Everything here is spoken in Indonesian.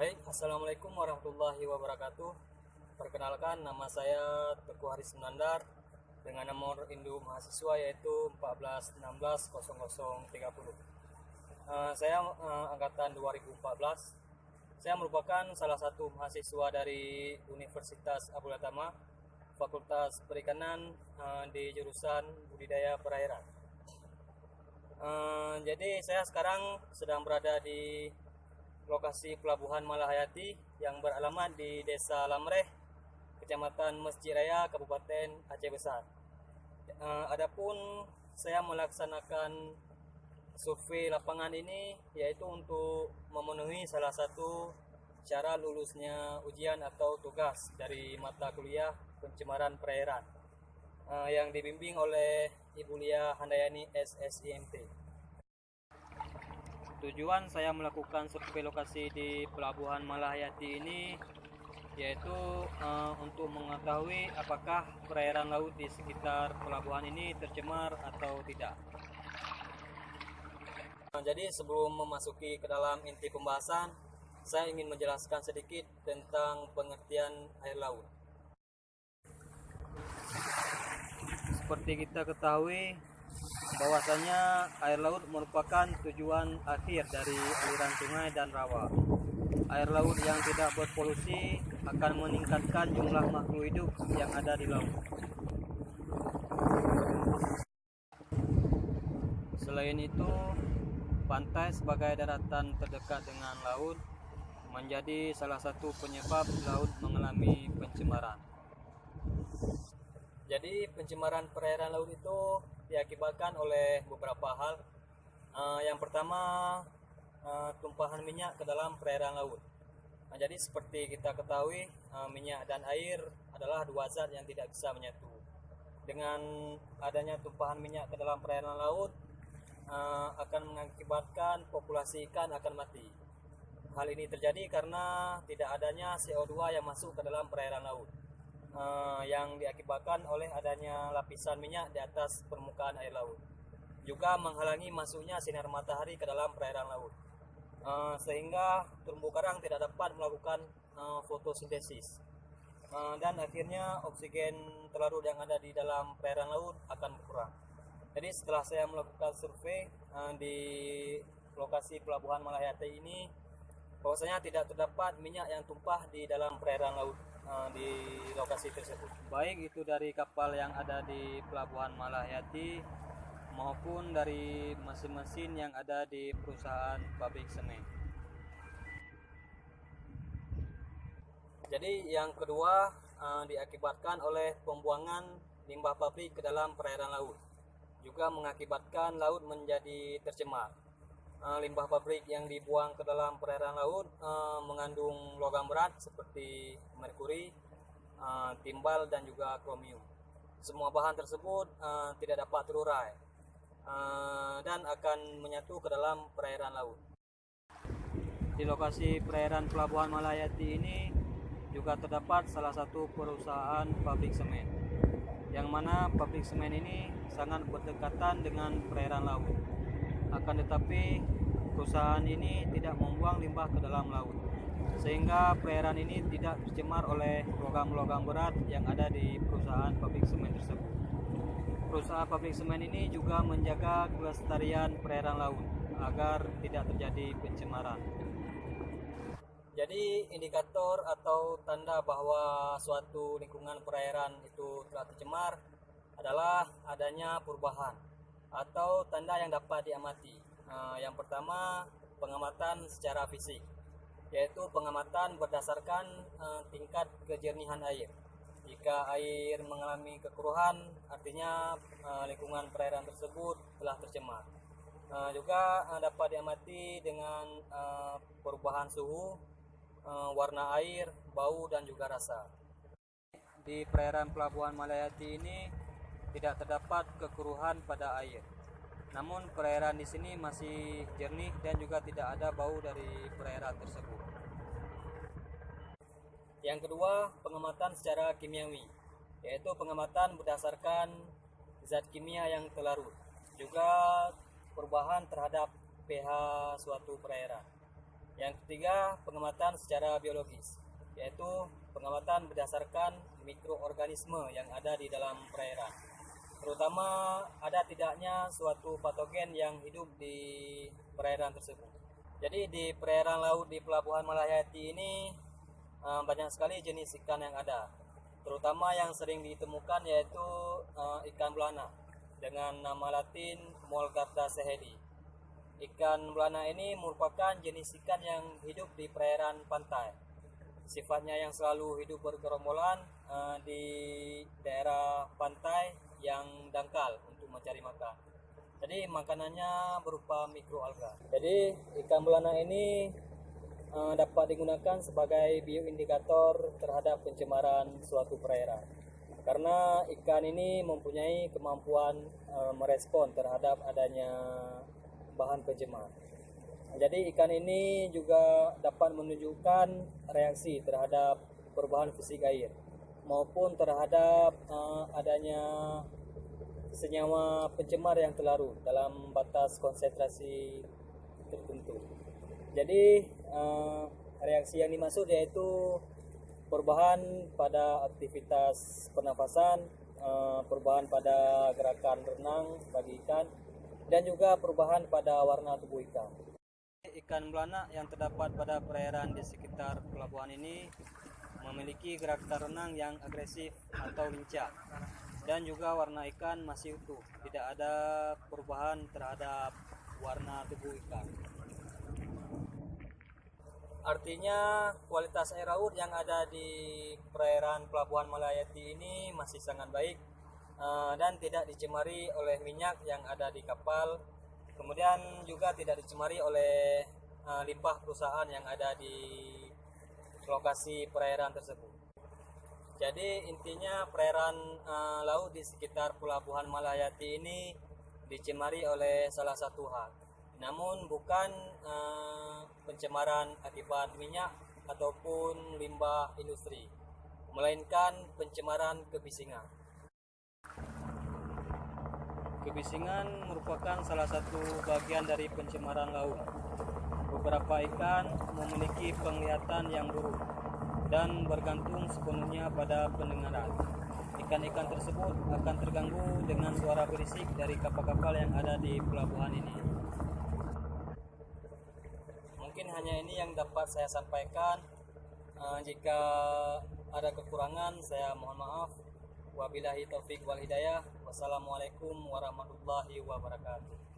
Baik, Assalamualaikum warahmatullahi wabarakatuh. Perkenalkan, nama saya Teguh Haris Nandar dengan nomor induk mahasiswa yaitu 14160030. Saya angkatan 2014. Saya merupakan salah satu mahasiswa dari Universitas Abdul Tama, Fakultas Perikanan di jurusan budidaya perairan. Jadi saya sekarang sedang berada di lokasi Pelabuhan Malahayati yang beralamat di Desa Lamreh, Kecamatan Masjid Raya, Kabupaten Aceh Besar. Adapun saya melaksanakan survei lapangan ini yaitu untuk memenuhi salah satu syarat lulusnya ujian atau tugas dari mata kuliah pencemaran perairan yang dibimbing oleh Ibu Lia Handayani SSIMT. Tujuan saya melakukan survei lokasi di Pelabuhan Malahayati ini yaitu untuk mengetahui apakah perairan laut di sekitar pelabuhan ini tercemar atau tidak. Jadi sebelum memasuki ke dalam inti pembahasan, saya ingin menjelaskan sedikit tentang pengertian air laut. Seperti kita ketahui bahwasanya air laut merupakan tujuan akhir dari aliran sungai dan rawa. Air laut yang tidak berpolusi akan meningkatkan jumlah makhluk hidup yang ada di laut. Selain itu, pantai sebagai daratan terdekat dengan laut menjadi salah satu penyebab laut mengalami pencemaran. Jadi pencemaran perairan laut itu diakibatkan oleh beberapa hal. Yang pertama, tumpahan minyak ke dalam perairan laut. Jadi seperti kita ketahui, minyak dan air adalah dua zat yang tidak bisa menyatu. Dengan adanya tumpahan minyak ke dalam perairan laut akan mengakibatkan populasi ikan akan mati. Hal ini terjadi karena tidak adanya CO2 yang masuk ke dalam perairan laut, yang diakibatkan oleh adanya lapisan minyak di atas permukaan air laut. Juga menghalangi masuknya sinar matahari ke dalam perairan laut, sehingga terumbu karang tidak dapat melakukan fotosintesis, dan akhirnya oksigen terlarut yang ada di dalam perairan laut akan berkurang. Jadi setelah saya melakukan survei di lokasi Pelabuhan Malahayati ini, bahwasanya tidak terdapat minyak yang tumpah di dalam perairan laut di lokasi tersebut. Baik itu dari kapal yang ada di Pelabuhan Malahayati maupun dari mesin-mesin yang ada di perusahaan pabrik semen. Jadi yang kedua diakibatkan oleh pembuangan limbah pabrik ke dalam perairan laut, juga mengakibatkan laut menjadi tercemar. Limbah pabrik yang dibuang ke dalam perairan laut mengandung logam berat seperti merkuri, timbal dan juga kromium. Semua bahan tersebut tidak dapat terurai dan akan menyatu ke dalam perairan laut. Di lokasi perairan Pelabuhan Malahayati ini juga terdapat salah satu perusahaan pabrik semen, yang mana pabrik semen ini sangat berdekatan dengan perairan laut. Akan tetapi perusahaan ini tidak membuang limbah ke dalam laut, sehingga perairan ini tidak tercemar oleh logam-logam berat yang ada di perusahaan pabrik semen tersebut. Perusahaan pabrik semen ini juga menjaga kelestarian perairan laut agar tidak terjadi pencemaran. Jadi indikator atau tanda bahwa suatu lingkungan perairan itu telah tercemar adalah adanya perubahan atau tanda yang dapat diamati. Yang pertama, pengamatan secara fisik, yaitu pengamatan berdasarkan tingkat kejernihan air. Jika air mengalami kekeruhan, artinya lingkungan perairan tersebut telah tercemar. Juga dapat diamati dengan perubahan suhu, warna air, bau dan juga rasa. Di perairan Pelabuhan Malahayati ini tidak terdapat kekeruhan pada air. Namun perairan di sini masih jernih dan juga tidak ada bau dari perairan tersebut. Yang kedua, pengamatan secara kimiawi, yaitu pengamatan berdasarkan zat kimia yang terlarut, juga perubahan terhadap pH suatu perairan. Yang ketiga, pengamatan secara biologis, yaitu pengamatan berdasarkan mikroorganisme yang ada di dalam perairan, terutama ada tidaknya suatu patogen yang hidup di perairan tersebut. Jadi di perairan laut di Pelabuhan Malayati ini banyak sekali jenis ikan yang ada, terutama yang sering ditemukan yaitu ikan belana dengan nama latin Molgarda sehedi. Ikan belana ini merupakan jenis ikan yang hidup di perairan pantai. Sifatnya yang selalu hidup bergerombolan di daerah pantai yang dangkal untuk mencari makan. Jadi makanannya berupa mikroalga. Jadi ikan belana ini dapat digunakan sebagai bioindikator terhadap pencemaran suatu perairan. Karena ikan ini mempunyai kemampuan merespon terhadap adanya bahan pencemar. Jadi ikan ini juga dapat menunjukkan reaksi terhadap perubahan fisik air maupun terhadap adanya senyawa pencemar yang terlarut dalam batas konsentrasi tertentu. Jadi reaksi yang dimaksud yaitu perubahan pada aktivitas pernafasan, perubahan pada gerakan renang bagi ikan, dan juga perubahan pada warna tubuh ikan. Ikan belana yang terdapat pada perairan di sekitar pelabuhan ini memiliki gerakan renang yang agresif atau lincah, dan juga warna ikan masih utuh, tidak ada perubahan terhadap warna tubuh ikan. Artinya kualitas air laut yang ada di perairan Pelabuhan Malayati ini masih sangat baik dan tidak dicemari oleh minyak yang ada di kapal, kemudian juga tidak dicemari oleh limbah perusahaan yang ada di lokasi perairan tersebut. Jadi intinya perairan laut di sekitar Pelabuhan Malayati ini dicemari oleh salah satu hal, namun bukan pencemaran akibat minyak ataupun limbah industri, melainkan pencemaran kebisingan. Kebisingan merupakan salah satu bagian dari pencemaran laut. Beberapa ikan memiliki penglihatan yang buruk dan bergantung sepenuhnya pada pendengaran. Ikan-ikan tersebut akan terganggu dengan suara berisik dari kapal-kapal yang ada di pelabuhan ini. Mungkin hanya ini yang dapat saya sampaikan. Jika ada kekurangan, saya mohon maaf. Wabillahi taufik wal hidayah. Wassalamualaikum warahmatullahi wabarakatuh.